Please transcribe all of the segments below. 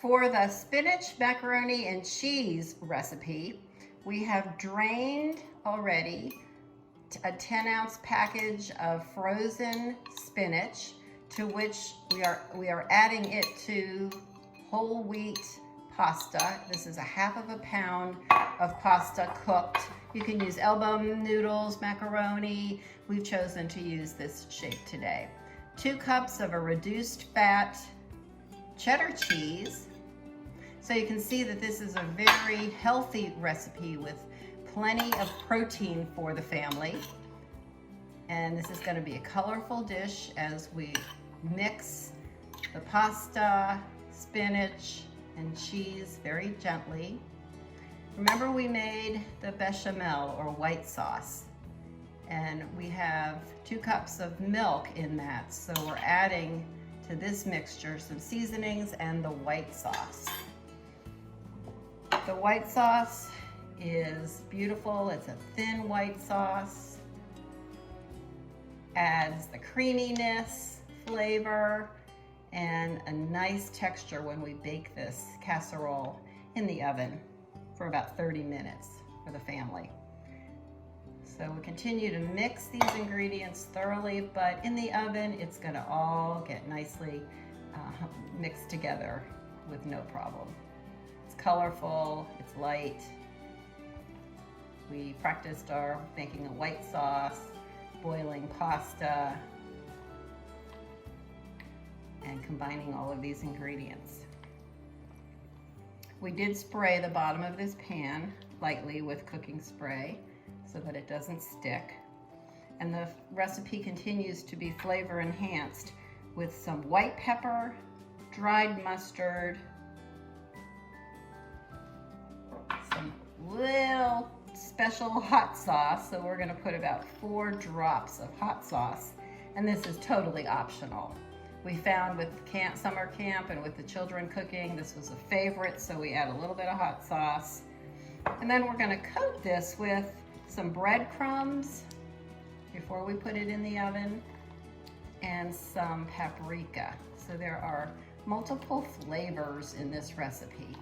For the spinach, macaroni, and cheese recipe, we have drained already a 10-ounce package of frozen spinach, to which we are adding it to whole wheat pasta. This is a half of a pound of pasta cooked. You can use elbow noodles, macaroni. We've chosen to use this shape today. 2 cups of a reduced fat cheddar cheese. So you can see that this is a very healthy recipe with plenty of protein for the family. And this is going to be a colorful dish as we mix the pasta, spinach, and cheese very gently. Remember, we made the bechamel or white sauce, and we have 2 cups of milk in that. So we're adding to this mixture some seasonings and the white sauce. The white sauce is beautiful. It's a thin white sauce. Adds the creaminess, flavor, and a nice texture when we bake this casserole in the oven for about 30 minutes for the family. So we continue to mix these ingredients thoroughly, but in the oven it's going to all get nicely mixed together with no problem. It's colorful, it's light. We practiced our making a white sauce, boiling pasta, and combining all of these ingredients. We did spray the bottom of this pan lightly with cooking spray so that it doesn't stick. And the recipe continues to be flavor enhanced with some white pepper, dried mustard, some little special hot sauce. So we're gonna put about 4 drops of hot sauce, and this is totally optional. We found with summer camp and with the children cooking, this was a favorite, so we add a little bit of hot sauce. And then we're gonna coat this with some breadcrumbs before we put it in the oven, and some paprika. So there are multiple flavors in this recipe.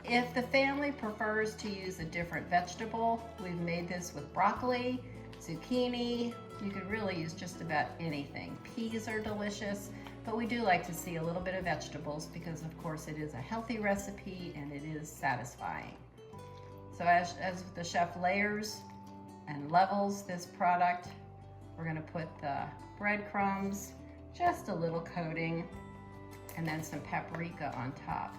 If the family prefers to use a different vegetable, we've made this with broccoli, zucchini. You could really use just about anything. Peas are delicious, but we do like to see a little bit of vegetables because of course it is a healthy recipe and it is satisfying. So as the chef layers and levels this product, we're gonna put the breadcrumbs, just a little coating, and then some paprika on top.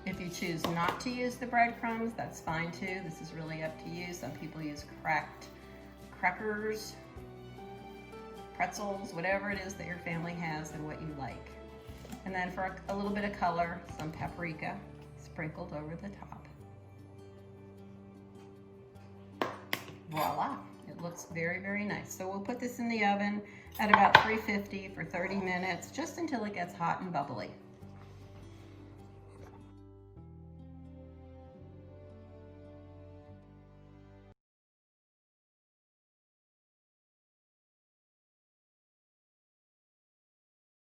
If you choose not to use the breadcrumbs, that's fine too. This is really up to you. Some people use cracked crackers, pretzels, whatever it is that your family has and what you like. And then for a little bit of color, some paprika sprinkled over the top. Voila, it looks very, very nice. So we'll put this in the oven at about 350 for 30 minutes, just until it gets hot and bubbly.